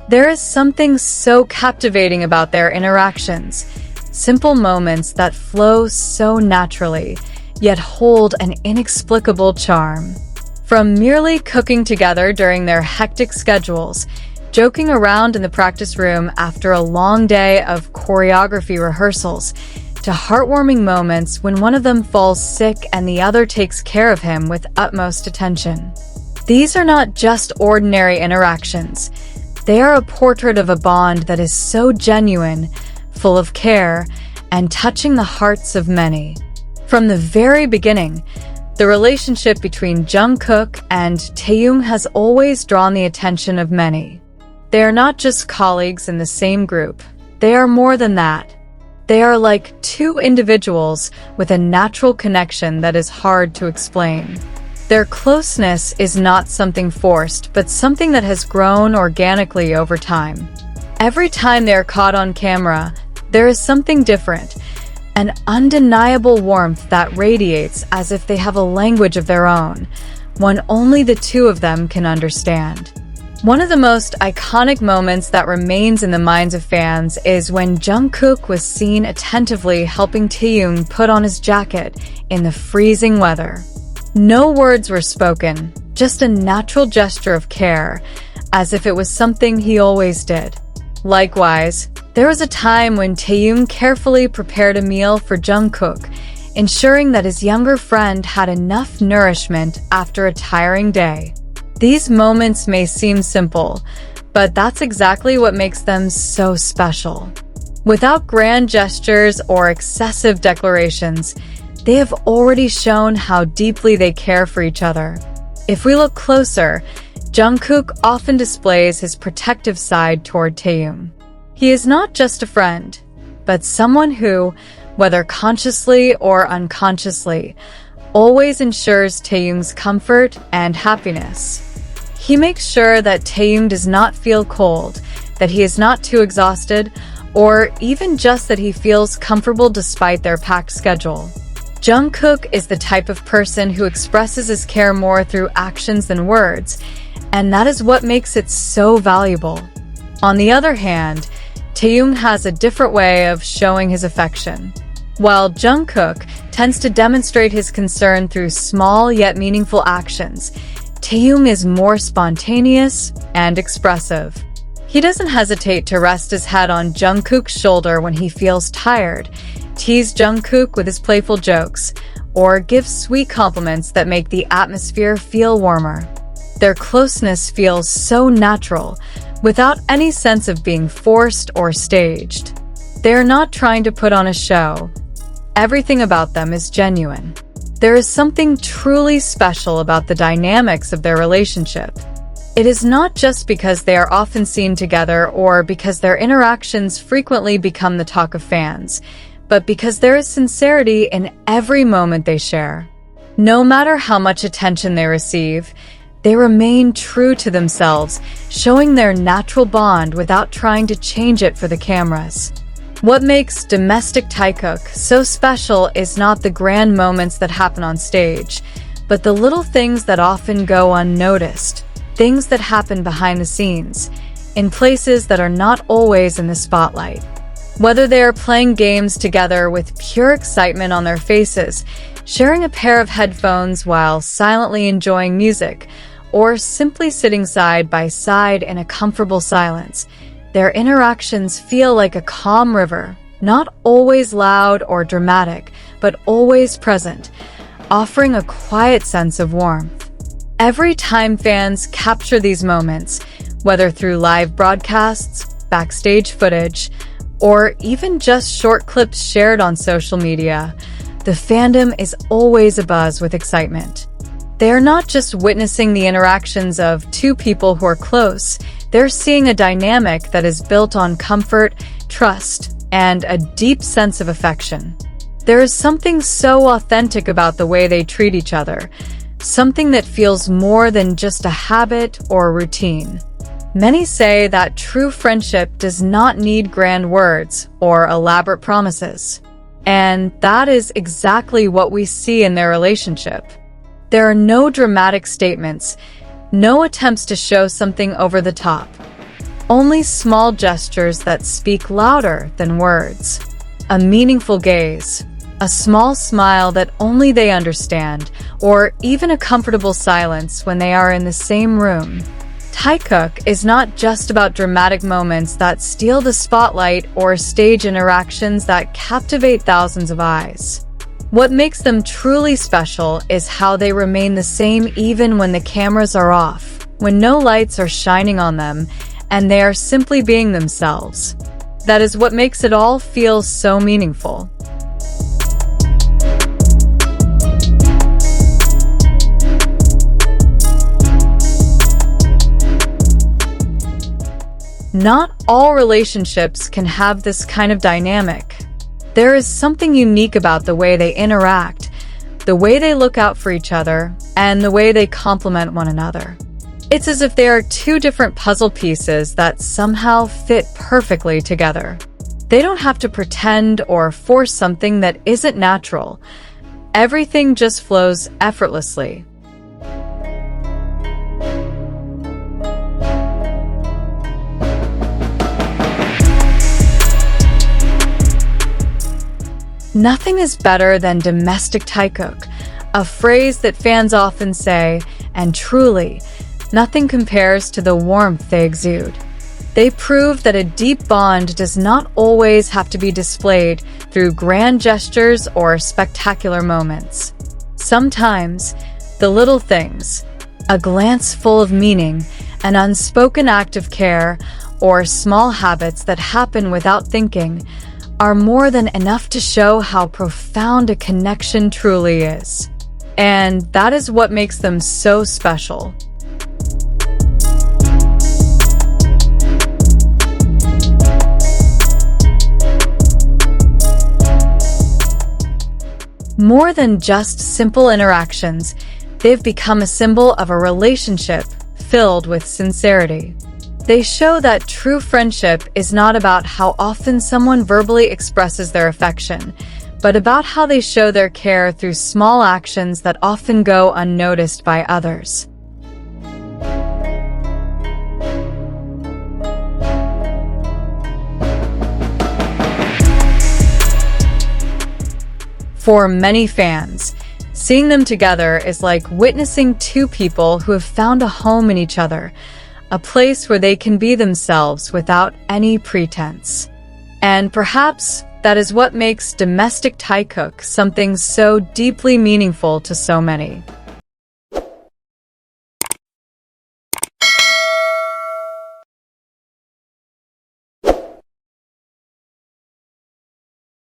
There is something so captivating about their interactions, simple moments that flow so naturally, yet hold an inexplicable charm. From merely cooking together during their hectic schedules, joking around in the practice room after a long day of choreography rehearsals, to heartwarming moments when one of them falls sick and the other takes care of him with utmost attention. These are not just ordinary interactions. They are a portrait of a bond that is so genuine, full of care, and touching the hearts of many. From the very beginning, the relationship between Jungkook and Taehyung has always drawn the attention of many. They are not just colleagues in the same group. They are more than that. They are like two individuals with a natural connection that is hard to explain. Their closeness is not something forced, but something that has grown organically over time. Every time they are caught on camera, there is something different, an undeniable warmth that radiates as if they have a language of their own, one only the two of them can understand. One of the most iconic moments that remains in the minds of fans is when Jungkook was seen attentively helping Taehyung put on his jacket in the freezing weather. No words were spoken, just a natural gesture of care, as if it was something he always did. Likewise, there was a time when Taehyung carefully prepared a meal for Jungkook, ensuring that his younger friend had enough nourishment after a tiring day. These moments may seem simple, but that's exactly what makes them so special. Without grand gestures or excessive declarations, they have already shown how deeply they care for each other. If we look closer, Jungkook often displays his protective side toward Taehyung. He is not just a friend, but someone who, whether consciously or unconsciously, always ensures Taehyung's comfort and happiness. He makes sure that Taehyung does not feel cold, that he is not too exhausted, or even just that he feels comfortable despite their packed schedule. Jungkook is the type of person who expresses his care more through actions than words, and that is what makes it so valuable. On the other hand, Taehyung has a different way of showing his affection. While Jungkook tends to demonstrate his concern through small yet meaningful actions, Taehyung is more spontaneous and expressive. He doesn't hesitate to rest his head on Jungkook's shoulder when he feels tired, tease Jungkook with his playful jokes, or give sweet compliments that make the atmosphere feel warmer. Their closeness feels so natural, without any sense of being forced or staged. They are not trying to put on a show. Everything about them is genuine. There is something truly special about the dynamics of their relationship. It is not just because they are often seen together or because their interactions frequently become the talk of fans, but because there is sincerity in every moment they share. No matter how much attention they receive, they remain true to themselves, showing their natural bond without trying to change it for the cameras. What makes Domestic Taekook so special is not the grand moments that happen on stage, but the little things that often go unnoticed, things that happen behind the scenes, in places that are not always in the spotlight. Whether they are playing games together with pure excitement on their faces, sharing a pair of headphones while silently enjoying music, or simply sitting side by side in a comfortable silence, their interactions feel like a calm river, not always loud or dramatic, but always present, offering a quiet sense of warmth. Every time fans capture these moments, whether through live broadcasts, backstage footage, or even just short clips shared on social media, the fandom is always abuzz with excitement. They are not just witnessing the interactions of two people who are close, they're seeing a dynamic that is built on comfort, trust, and a deep sense of affection. There is something so authentic about the way they treat each other, something that feels more than just a habit or routine. Many say that true friendship does not need grand words or elaborate promises. And that is exactly what we see in their relationship. There are no dramatic statements, no attempts to show something over the top. Only small gestures that speak louder than words. A meaningful gaze, a small smile that only they understand, or even a comfortable silence when they are in the same room. Taekook is not just about dramatic moments that steal the spotlight or stage interactions that captivate thousands of eyes. What makes them truly special is how they remain the same even when the cameras are off, when no lights are shining on them, and they are simply being themselves. That is what makes it all feel so meaningful. Not all relationships can have this kind of dynamic. There is something unique about the way they interact, the way they look out for each other, and the way they complement one another. It's as if they are two different puzzle pieces that somehow fit perfectly together. They don't have to pretend or force something that isn't natural. Everything just flows effortlessly. Nothing is better than domestic Taekook, a phrase that fans often say, and truly, nothing compares to the warmth they exude. They prove that a deep bond does not always have to be displayed through grand gestures or spectacular moments. Sometimes, the little things, a glance full of meaning, an unspoken act of care, or small habits that happen without thinking, are more than enough to show how profound a connection truly is. And that is what makes them so special. More than just simple interactions, they've become a symbol of a relationship filled with sincerity. They show that true friendship is not about how often someone verbally expresses their affection, but about how they show their care through small actions that often go unnoticed by others. For many fans, seeing them together is like witnessing two people who have found a home in each other, a place where they can be themselves without any pretense. And perhaps that is what makes Domestic Taekook something so deeply meaningful to so many.